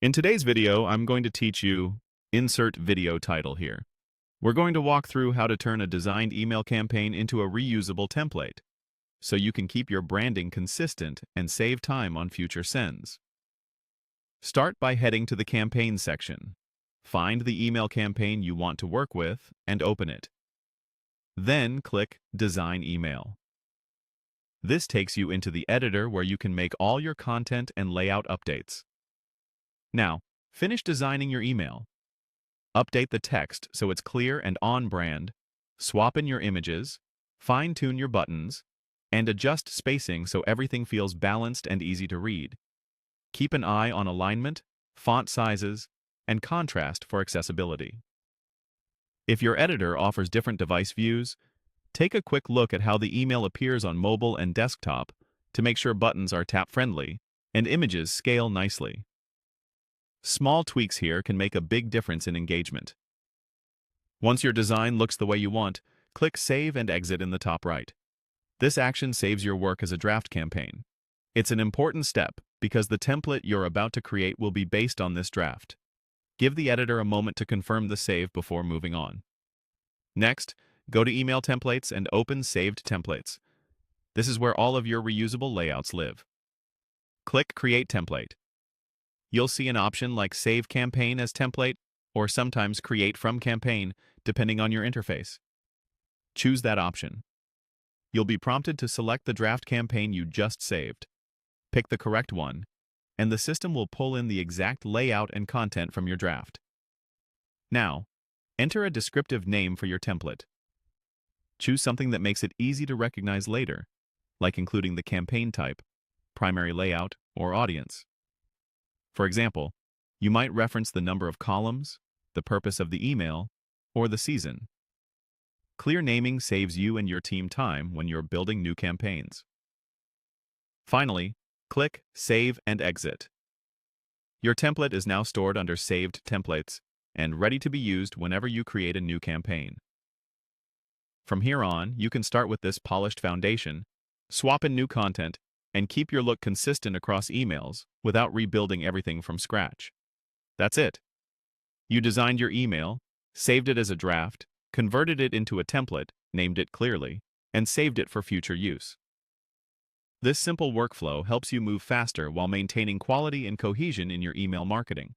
In today's video, I'm going to teach you insert video title here. We're going to walk through how to turn a designed email campaign into a reusable template so you can keep your branding consistent and save time on future sends. Start by heading to the campaign section. Find the email campaign you want to work with and open it. Then click Design Email. This takes you into the editor where you can make all your content and layout updates. Now, finish designing your email. Update the text so it's clear and on-brand, swap in your images, fine-tune your buttons, and adjust spacing so everything feels balanced and easy to read. Keep an eye on alignment, font sizes, and contrast for accessibility. If your editor offers different device views, take a quick look at how the email appears on mobile and desktop to make sure buttons are tap-friendly and images scale nicely. Small tweaks here can make a big difference in engagement. Once your design looks the way you want, click Save and Exit in the top right. This action saves your work as a draft campaign. It's an important step because the template you're about to create will be based on this draft. Give the editor a moment to confirm the save before moving on. Next, go to Email Templates and open Saved Templates. This is where all of your reusable layouts live. Click Create Template. You'll see an option like Save Campaign as Template or sometimes Create from Campaign, depending on your interface. Choose that option. You'll be prompted to select the draft campaign you just saved. Pick the correct one, and the system will pull in the exact layout and content from your draft. Now, enter a descriptive name for your template. Choose something that makes it easy to recognize later, like including the campaign type, primary layout, or audience. For example, you might reference the number of columns, the purpose of the email, or the season. Clear naming saves you and your team time when you're building new campaigns. Finally, click Save and Exit. Your template is now stored under Saved Templates and ready to be used whenever you create a new campaign. From here on, you can start with this polished foundation, swap in new content, and keep your look consistent across emails without rebuilding everything from scratch. That's it. You designed your email, saved it as a draft, converted it into a template, named it clearly, and saved it for future use. This simple workflow helps you move faster while maintaining quality and cohesion in your email marketing.